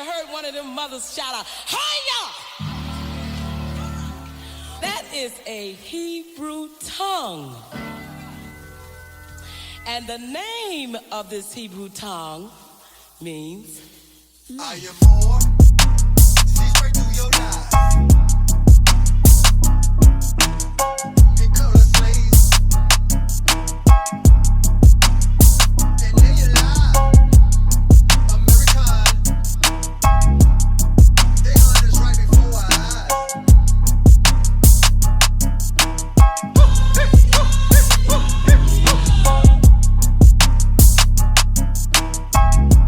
heard one of them mothers shout out, "Hiya!" That is a Hebrew tongue. And the name of this Hebrew tongue means I am more. See straight through your lies. In color slaves. And then you lie. American. They hunt us right before our eyes.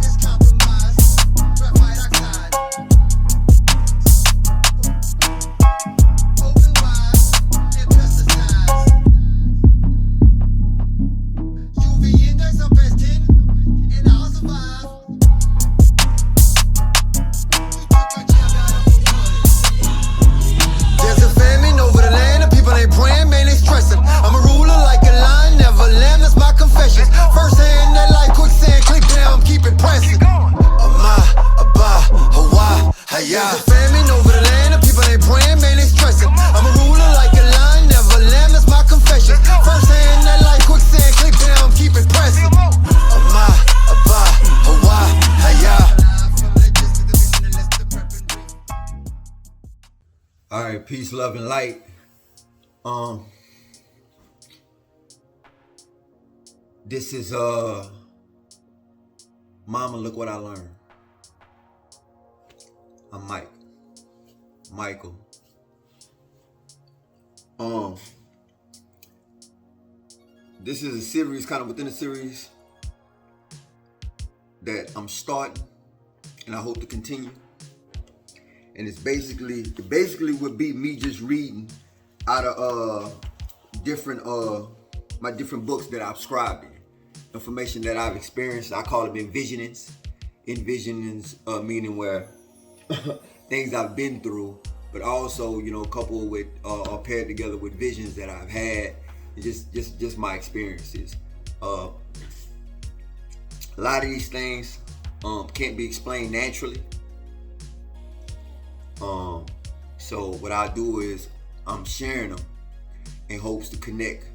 It's compromise. Graphite oxide. Open wide. And pesticides. UV index up as 10. And I'll survive. You took a jab out of a bullet. There's a famine over the land, and people ain't praying, man, they stressing. I'm a ruler like a lion, never lamb, that's my confessions. First hand, that like quicksand, click down, keep it pressing. Ama, Abba, Hawa, Haya. There's a famine over the land, and people ain't praying, man, they stressing. I'm a ruler like a lion, never lamb, that's my confessions. First hand, that like quicksand, click down, keep it pressing. Ama, Abba, Hawa, Haya. All right, peace, love, and light. This is Mama, Look What I Learned. I'm Michael. This is a series, kind of within a series that I'm starting, and I hope to continue. And it basically would be me just reading out of my different books that I've scribed in, information that I've experienced. I call them envisionings. Envisionings meaning where things I've been through, but also coupled with or paired together with visions that I've had. Just my experiences. A lot of these things can't be explained naturally. So what I do is I'm sharing them in hopes to connect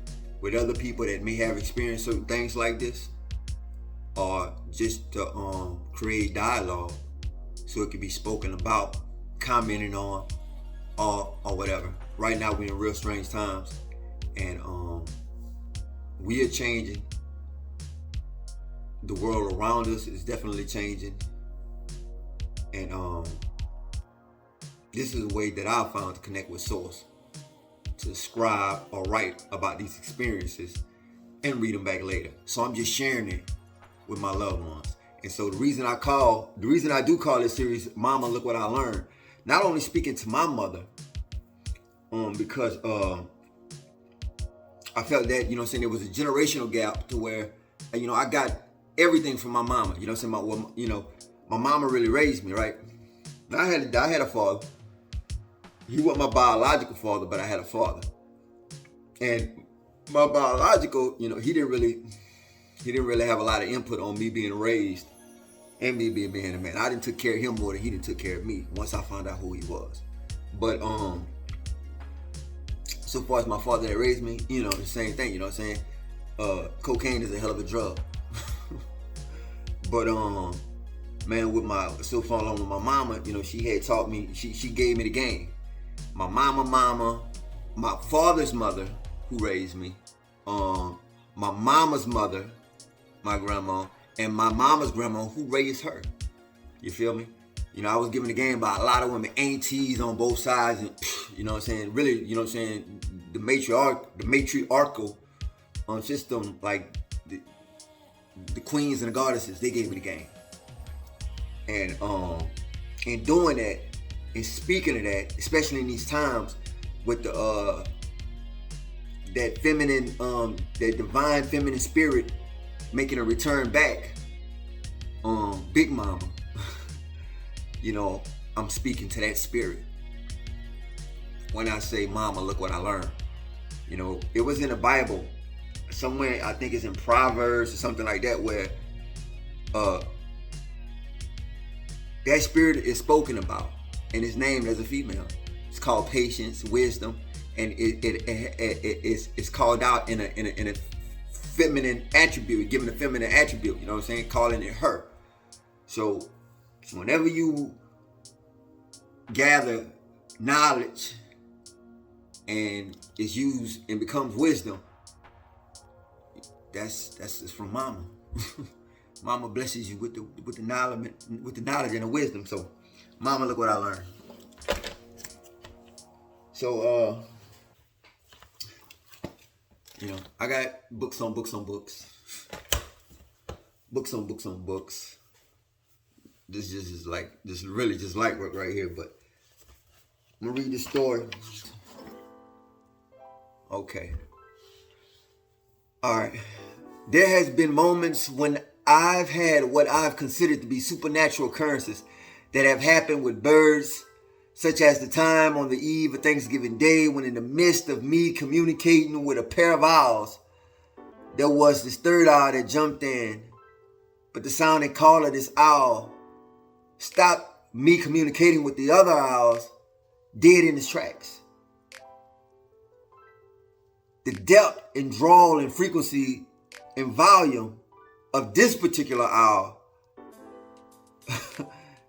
with other people that may have experienced certain things like this, or just to create dialogue so it can be spoken about, commented on, or whatever. Right now we're in real strange times, and we are changing. The world around us is definitely changing, and this is a way that I found to connect with Source, to scribe or write about these experiences and read them back later. So I'm just sharing it with my loved ones. And so the reason I do call this series Mama, Look What I Learned, not only speaking to my mother, because I felt that, there was a generational gap to where, I got everything from my mama. My mama really raised me, right? I had a father. He wasn't my biological father, but I had a father. And my biological, he didn't really have a lot of input on me being raised and me being a man. I didn't took care of him more than he didn't took care of me once I found out who he was. But so far as my father that raised me, the same thing, cocaine is a hell of a drug. But man, still falling on with my mama, she had taught me, she gave me the game. My mama, my father's mother who raised me, my mama's mother, my grandma, and my mama's grandma who raised her. You feel me? I was given the game by a lot of women, aunties on both sides, and really, the matriarchal system, like the queens and the goddesses, they gave me the game. And in doing that, and speaking of that, especially in these times with the that feminine, that divine feminine spirit making a return back, Big Mama, I'm speaking to that spirit. When I say, Mama, look what I learned. It was in the Bible, somewhere, I think it's in Proverbs or something like that, where that spirit is spoken about and is named as a female. It's called patience, wisdom, and it's called out in a feminine attribute, given a feminine attribute. You know what I'm saying? Calling it her. So whenever you gather knowledge and it's used and becomes wisdom, that's from Mama. Mama blesses you with the knowledge and the wisdom. So, Mama, look what I learned. So, I got books on books on books. Books on books on books. This is really just light work right here, but I'm gonna read the story. Okay. All right. There has been moments when I've had what I've considered to be supernatural occurrences that have happened with Birdz, such as the time on the eve of Thanksgiving Day when, in the midst of me communicating with a pair of owls, there was this third owl that jumped in, but the sound and call of this owl stopped me communicating with the other owls dead in its tracks. The depth and drawl and frequency and volume of this particular owl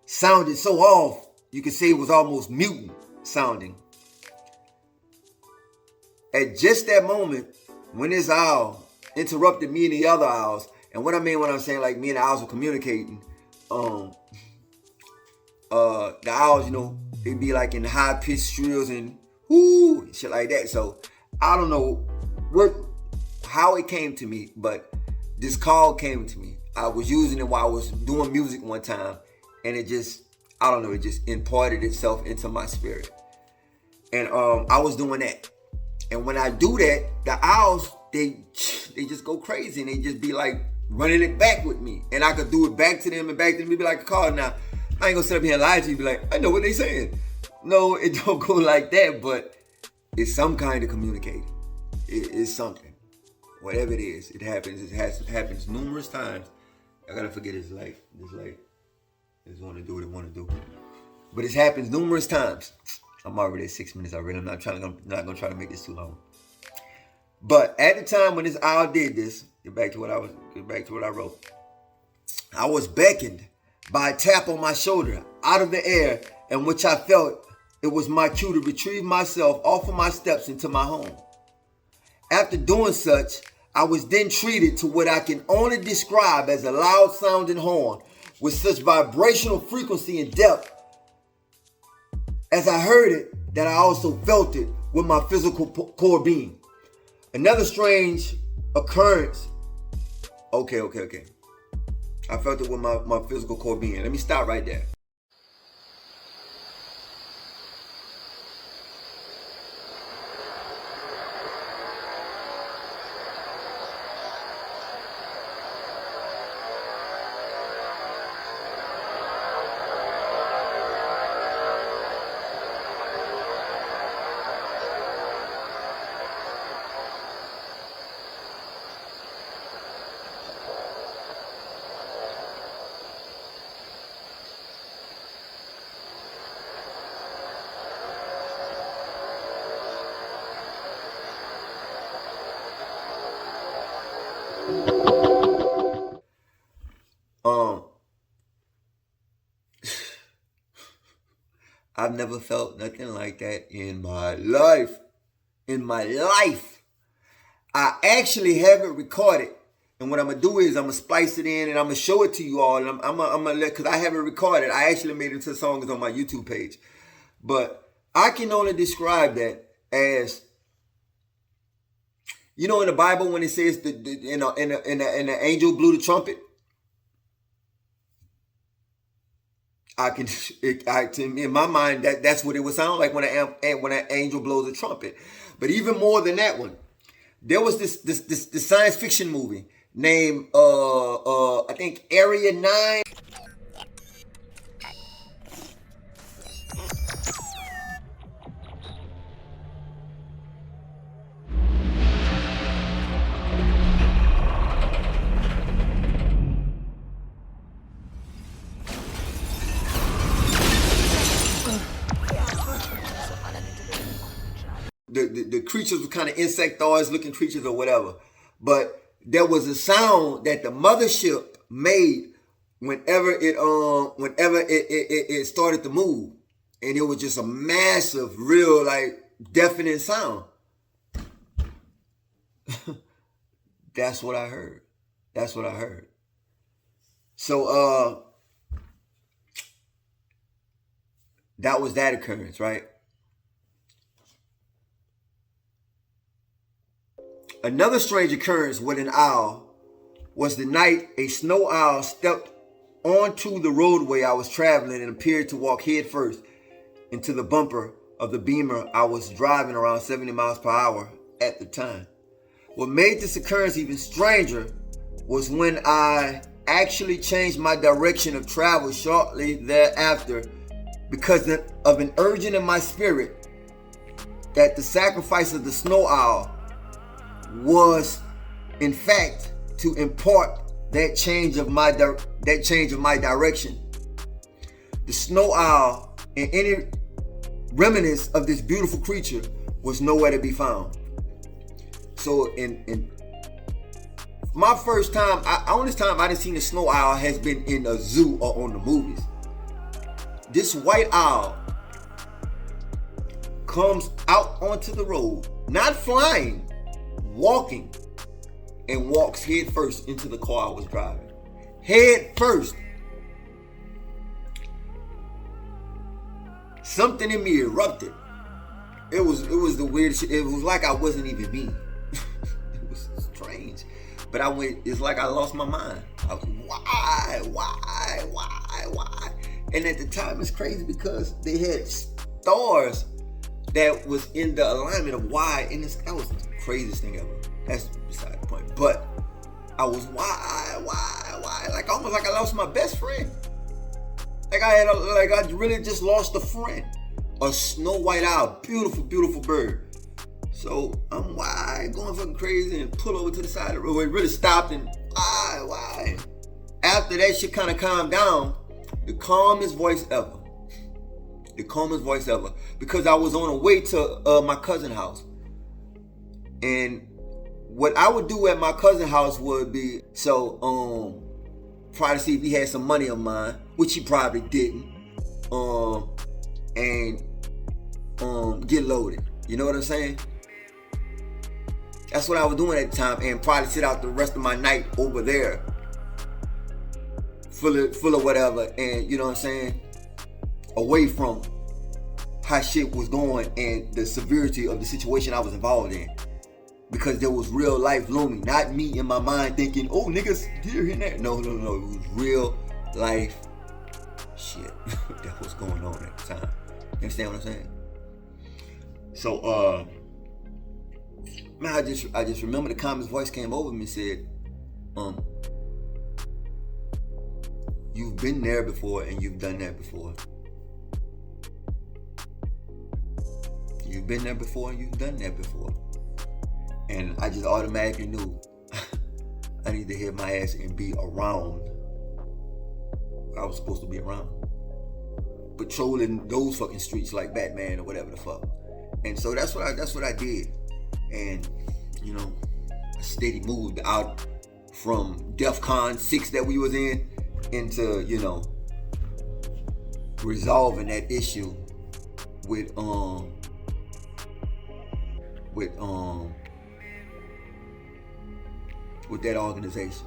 sounded so off, you could say it was almost mutant sounding. At just that moment, when this owl interrupted me and the other owls, and what I mean when I'm saying like me and the owls were communicating, the owls, they'd be like in high-pitched shrills and whoo, and shit like that. So I don't know how it came to me, but this call came to me. I was using it while I was doing music one time, and it just imparted itself into my spirit. And I was doing that. And when I do that, the owls, they just go crazy, and they just be like running it back with me. And I could do it back to them and back to them. It'd be like a call. Now, I ain't gonna sit up here and lie to you, be like, I know what they saying. No, it don't go like that, but it's some kind of communicating. It's something. Whatever it is, it happens. It happens numerous times. I gotta forget it's like just want to do what it want to do. But it happens numerous times. I'm already at 6 minutes already. I'm not gonna try to make this too long. But at the time when this owl did this, get back to what I wrote. I was beckoned by a tap on my shoulder out of the air, in which I felt it was my cue to retrieve myself off of my steps into my home. After doing such, I was then treated to what I can only describe as a loud sounding horn with such vibrational frequency and depth as I heard it, that I also felt it with my physical core being. Another strange occurrence. Okay. I felt it with my physical core being. Let me stop right there. I've never felt nothing like that in my life. I actually have it recorded. And what I'm going to do is I'm going to splice it in and I'm going to show it to you all. And I'm going to let, because I have it recorded. I actually made it into songs on my YouTube page. But I can only describe that as, in the Bible when it says the angel blew the trumpet. In my mind, that's what it would sound like when an angel blows a trumpet. But even more than that one, there was this science fiction movie named I think Area 9. the creatures were kind of insectoids looking creatures or whatever. But there was a sound that the mothership made whenever it started to move. And it was just a massive, real, like, deafening sound. That's what I heard. That's what I heard. So, that was that occurrence, right? Another strange occurrence with an owl was the night a snow owl stepped onto the roadway I was traveling and appeared to walk head first into the bumper of the Beamer I was driving around 70 miles per hour at the time. What made this occurrence even stranger was when I actually changed my direction of travel shortly thereafter because of an urging in my spirit that the sacrifice of the snow owl was, in fact, to impart that change of my direction. The snow owl and any remnants of this beautiful creature was nowhere to be found. So in my first time, only time I didn't see a snow owl has been in a zoo or on the movies. This white owl comes out onto the road, not flying, walking, and walks head first into the car I was driving. Head first. Something in me erupted. It was the weirdest shit. It was like I wasn't even me. It was strange. But it's like I lost my mind. I was, why? And at the time, it's crazy because they had stars that was in the alignment of why. And that was the craziest thing ever. That's beside the point. But I was, why? Like almost like I lost my best friend. Like I really just lost a friend. A snow white owl, beautiful, beautiful bird. So I'm going fucking crazy and pull over to the side of the road. It really stopped and why? After that shit kind of calmed down, the calmest voice ever. Because I was on the way to my cousin's house. And what I would do at my cousin's house would be, try to see if he had some money of mine, which he probably didn't, and get loaded. You know what I'm saying? That's what I was doing at the time, and probably sit out the rest of my night over there, full of whatever, and you know what I'm saying, away from how shit was going and the severity of the situation I was involved in. Because there was real life looming, not me in my mind thinking, oh, niggas here and there. No. It was real life shit that was going on at the time. You understand what I'm saying? So, man, I just remember the calmest voice came over me and said, you've been there before and you've done that before. You've been there before and you've done that before. And I just automatically knew I need to hit my ass and be around what I was supposed to be around. Patrolling those fucking streets like Batman or whatever the fuck. And so that's what I did. And, you know, I steady moved out from DEFCON 6 that we was in into, you know, resolving that issue with that organization.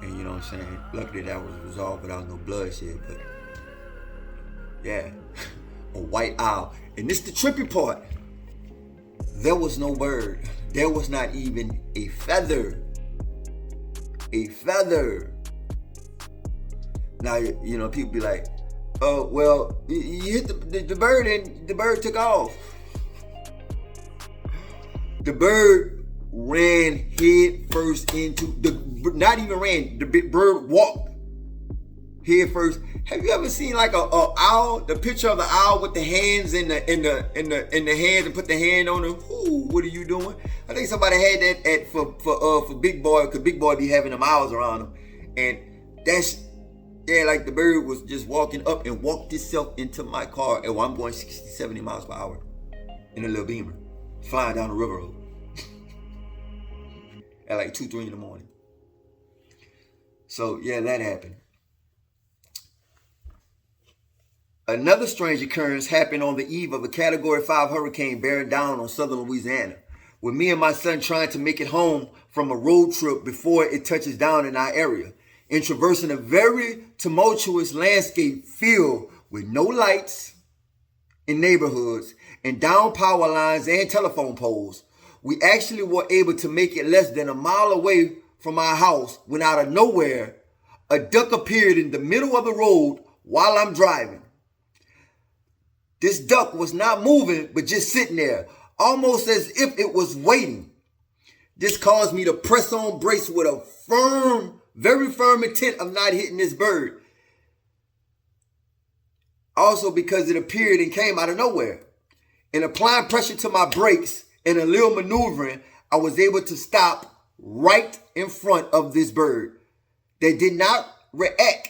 And you know what I'm saying? Luckily that was resolved without no bloodshed, but yeah, a white owl. And this the trippy part. There was no bird. There was not even a feather. A feather. Now, you know, people be like, oh, well, you hit the bird and the bird took off. The bird ran head first into not even ran, the bird walked head first. Have you ever seen like a owl, the picture of the owl with the hands in the hands and put the hand on him? Ooh, what are you doing? I think somebody had that for Big Boy, because Big Boy be having them owls around him. And that's, yeah, like the bird was just walking up and walked itself into my car, and I'm going 60, 70 miles per hour. in a little Beamer, flying down the river road at like 2, 3 in the morning. So yeah, that happened. Another strange occurrence happened on the eve of a Category 5 hurricane bearing down on southern Louisiana, with me and my son trying to make it home from a road trip before it touches down in our area, and traversing a very tumultuous landscape filled with no lights in neighborhoods and down power lines and telephone poles. We actually were able to make it less than a mile away from our house when out of nowhere, a duck appeared in the middle of the road while I'm driving. This duck was not moving, but just sitting there, almost as if it was waiting. This caused me to press on brakes with a firm, very firm intent of not hitting this bird. Also because it appeared and came out of nowhere. In applying pressure to my brakes and a little maneuvering, I was able to stop right in front of this bird that did not react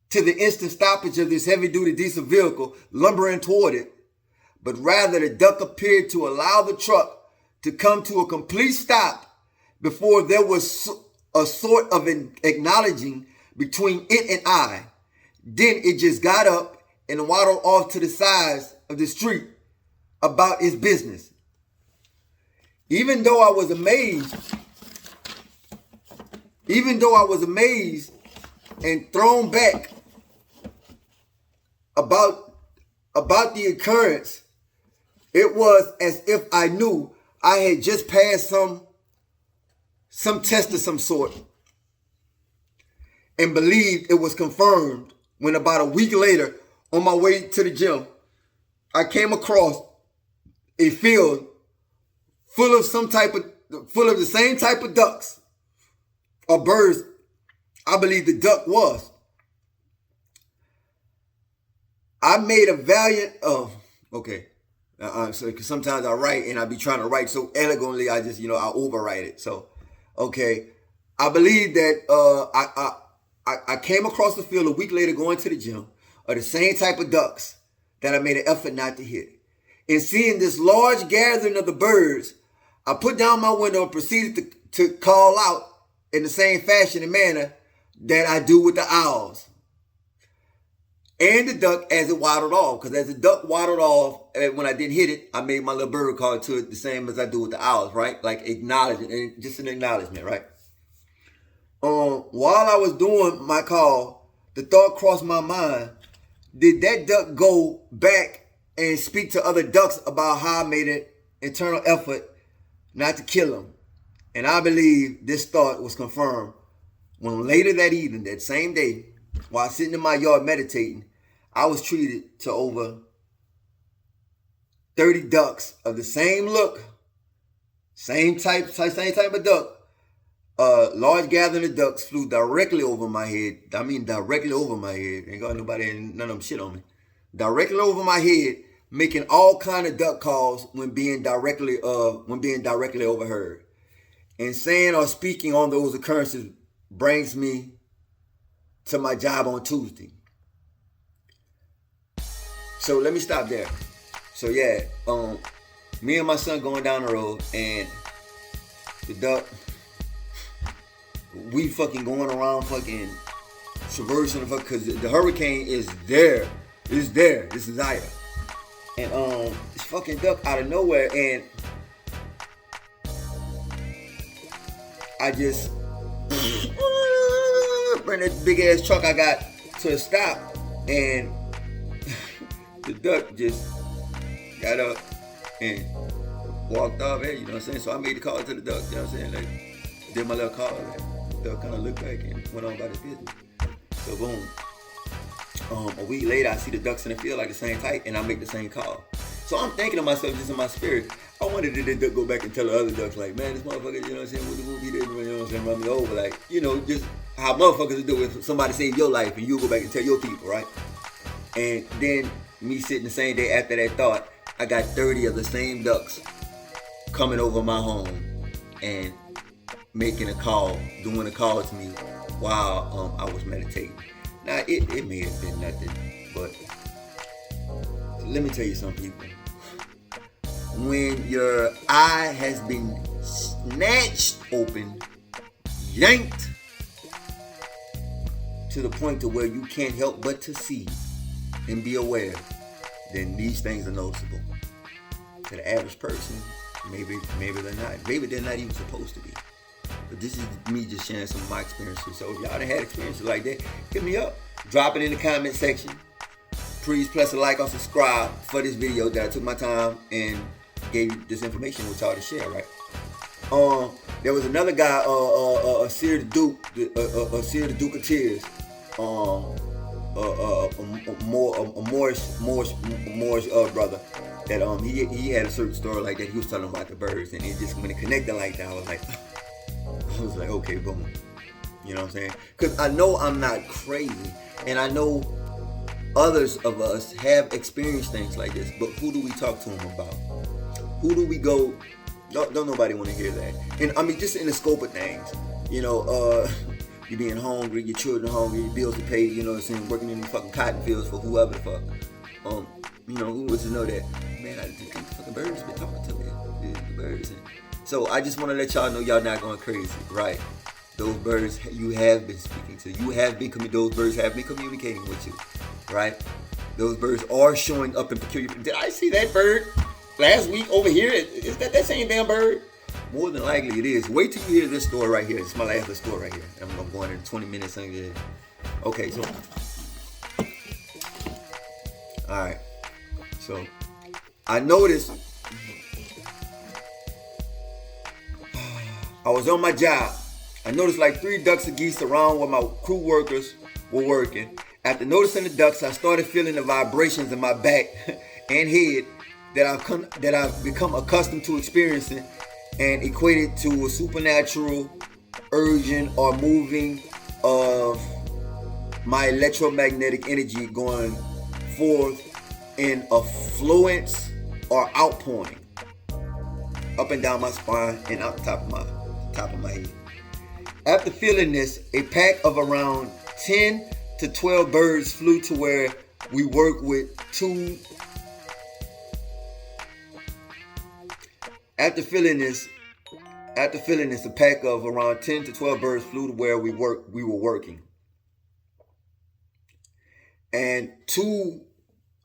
to the instant stoppage of this heavy-duty diesel vehicle lumbering toward it, but rather the duck appeared to allow the truck to come to a complete stop before there was a sort of an acknowledging between it and I. Then it just got up and waddled off to the sides of the street about its business. Even though I was amazed and thrown back about the occurrence, it was as if I knew I had just passed some test of some sort and believed it was confirmed when about a week later, on my way to the gym, I came across a field full of the same type of ducks or birds. I believe the duck was. I made a valiant so because sometimes I write and I be trying to write so elegantly, I just, I overwrite it. So, okay. I believe that I came across the field a week later going to the gym of the same type of ducks that I made an effort not to hit. And seeing this large gathering of the birds, I put down my window and proceeded to call out in the same fashion and manner that I do with the owls. And the duck as it waddled off. Because as the duck waddled off, when I didn't hit it, I made my little bird call to it the same as I do with the owls, right? Like acknowledging, and just an acknowledgement, right? While I was doing my call, the thought crossed my mind, did that duck go back and speak to other ducks about how I made an internal effort not to kill him? And I believe this thought was confirmed when later that evening, that same day, while sitting in my yard meditating, I was treated to over 30 ducks of the same look, same type of duck. Large gathering of ducks flew directly over my head. I mean, directly over my head. Ain't got nobody, none of them shit on me. Directly over my head, making all kind of duck calls when being directly overheard. And saying or speaking on those occurrences brings me to my job on Tuesday. So let me stop there. So yeah, me and my son going down the road, and the duck, we fucking going around fucking traversing the because the hurricane is there. It's there. This is Ida. And this fucking duck out of nowhere, and I just bring this big ass truck I got to a stop, and the duck just got up and walked off. Hey, you know what I'm saying? So I made the call to the duck, you know what I'm saying? Like, did my little call. The duck kind of looked back and went on about his business. So boom. A week later, I see the ducks in the field like the same type, and I make the same call. So I'm thinking to myself, just in my spirit, I wondered did the duck go back and tell the other ducks, like, man, this motherfucker, you know what I'm saying, with the movie did, you know what I'm saying, run me over, like, just how motherfuckers do if somebody saved your life and you go back and tell your people, right? And then me sitting the same day after that thought, I got 30 of the same ducks coming over my home and making a call, doing a call to me while I was meditating. Now, it may have been nothing, but let me tell you something, people. when your eye has been snatched open, yanked to the point to where you can't help but to see and be aware, then these things are noticeable. To the average person, maybe they're not. Maybe they're not even supposed to be. But this is me just sharing some of my experiences. So if y'all done had experiences like that, hit me up. Drop it in the comment section. Please press a like or subscribe for this video that I took my time and gave you this information with y'all to share, right? There was another guy, Seer the Duke, Seer the Duke of Tears, Morris brother, that he had a certain story like that. He was telling about the Birdz, and it just, when it connected like that, I was like, okay, boom. You know what I'm saying? Because I know I'm not crazy, and I know others of us have experienced things like this, but who do we talk to them about? Who do we go? Don't nobody want to hear that. And I mean, just in the scope of things, you know, you being hungry, your children hungry, your bills to pay, you know what I'm saying, working in the fucking cotton fields for whoever the fuck. You know, who was to know that, man, I think the fucking Birdz been talking to me. The Birdz. So I just want to let y'all know y'all not going crazy, right? Those Birdz you have been speaking to. Those Birdz have been communicating with you, right? Those Birdz are showing up in peculiar. Did I see that bird last week over here? Is that same damn bird? More than likely it is. Wait till you hear this story right here. This is my last story right here. I'm going to go in 20 minutes. Okay, so. Alright. So, I noticed. I was on my job. I noticed like 3 ducks of geese around where my crew workers were working. After noticing the ducks, I started feeling the vibrations in my back and head that I've become accustomed to experiencing and equated to a supernatural urging or moving of my electromagnetic energy going forth in affluence or outpouring up and down my spine and out the top of my head. After feeling this, a pack of around 10 to 12 birds flew to where we work with 2. After feeling this, a pack of around 10 to 12 birds flew to where we were working. And 2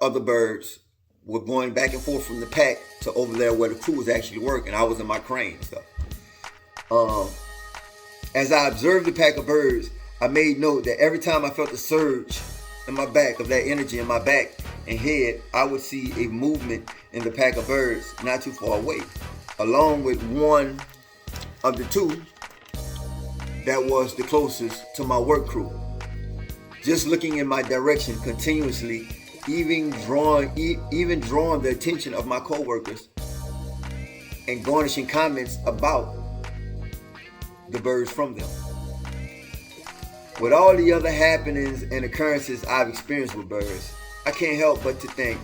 of the birds were going back and forth from the pack to over there where the crew was actually working. I was in my crane and stuff. As I observed the pack of birds, I made note that every time I felt a surge in my back of that energy in my back and head, I would see a movement in the pack of birds not too far away, along with one of the 2 that was the closest to my work crew, just looking in my direction continuously, even drawing the attention of my co-workers and garnishing comments about the birds from them. With all the other happenings and occurrences I've experienced with birds, I can't help but to think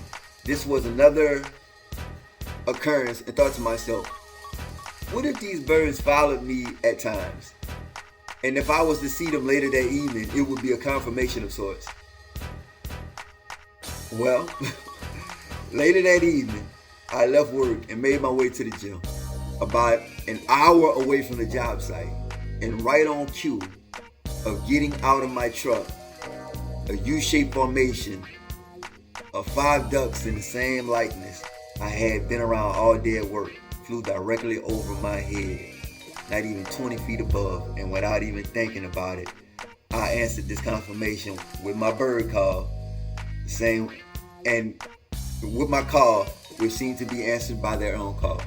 this was another occurrence and thought to myself, what if these birds followed me at times? And if I was to see them later that evening, it would be a confirmation of sorts. Well, later that evening, I left work and made my way to the gym, about an hour away from the job site, and right on cue of getting out of my truck, a U-shaped formation of 5 ducks in the same likeness I had been around all day at work flew directly over my head, not even 20 feet above, and without even thinking about it, I answered this confirmation with my bird call, and with my call, which seemed to be answered by their own call.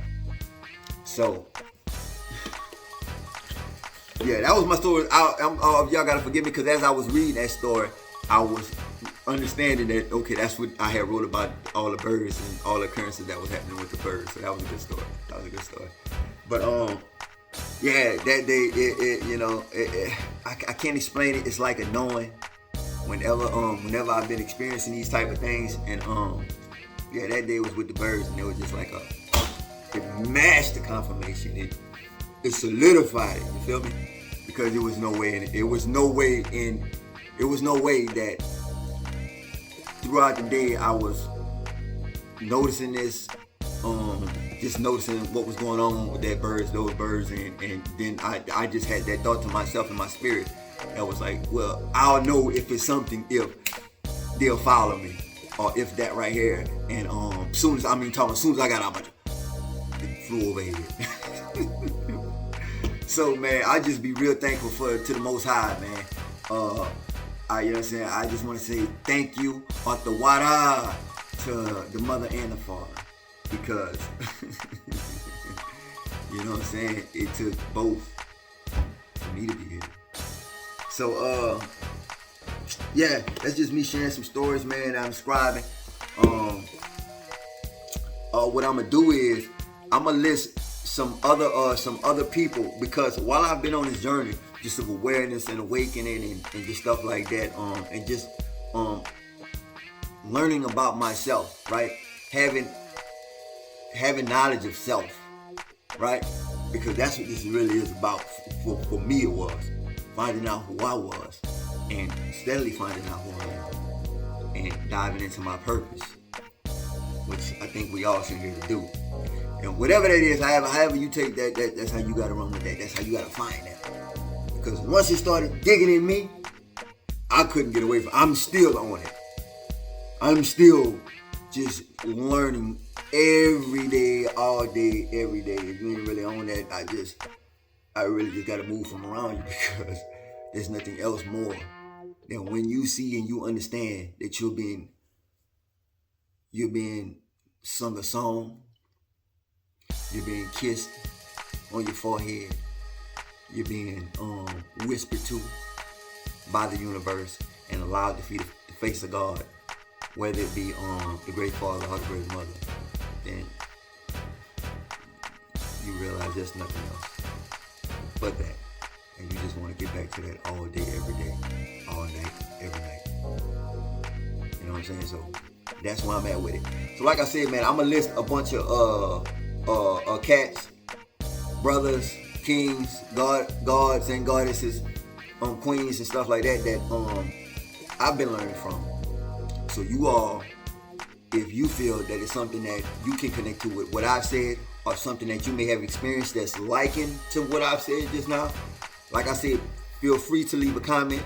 So, yeah, that was my story. Y'all gotta forgive me, because as I was reading that story, I was understanding that, okay, that's what I had wrote about all the birds and all the occurrences that was happening with the birds. So that was a good story. But yeah, that day, I can't explain it. It's like a knowing. Whenever I've been experiencing these type of things, and yeah, that day was with the birds, and it was just like it mashed the confirmation. It solidified it. You feel me? Because there was no way that throughout the day I was noticing this just noticing what was going on with those birds, and then I just had that thought to myself in my spirit. I was like, well, I'll know if it's something if they'll follow me, or if that right here. And soon as I got out, it flew over here. So man, I just be real thankful to the Most High, man. You know what I'm saying? I just want to say thank you, Atawara, to the mother and the father, because you know what I'm saying? It took both for me to be here. So yeah, that's just me sharing some stories, man. I'm scribing. What I'm gonna do is I'm gonna list some other people, because while I've been on this journey just of awareness and awakening and just stuff like that, and just learning about myself, right? Having knowledge of self, right? Because that's what this really is about. For me, it was finding out who I was, and steadily finding out who I am, and diving into my purpose, which I think we all should here to do. And whatever that is, however you take that, that's how you gotta run with that. That's how you gotta find that. Because once it started digging in me, I couldn't get away from it. I'm still on it. I'm still just learning every day, all day, every day. If you ain't really on that, I really just gotta move from around you, because there's nothing else more than when you see and you understand that you're being sung a song, you're being kissed on your forehead, you're being whispered to by the universe and allowed to see the face of God, whether it be the great father or the great mother, then you realize there's nothing else but that. And you just want to get back to that all day, every day, all night, every night. You know what I'm saying? So that's where I'm at with it. So like I said, man, I'm gonna list a bunch of cats, brothers, kings, gods and goddesses, queens and stuff like that I've been learning from. So you all, if you feel that it's something that you can connect to with what I've said, or something that you may have experienced that's likened to what I've said just now, like I said, feel free to leave a comment.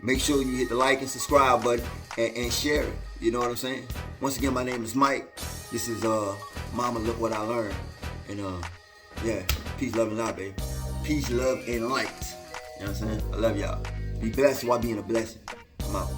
Make sure you hit the like and subscribe button and share it. You know what I'm saying? Once again, my name is Mike. This is Mama Look What I Learned. And yeah, peace, love, and light, baby. Peace, love, and light. You know what I'm saying? I love y'all. Be blessed while being a blessing. I'm out.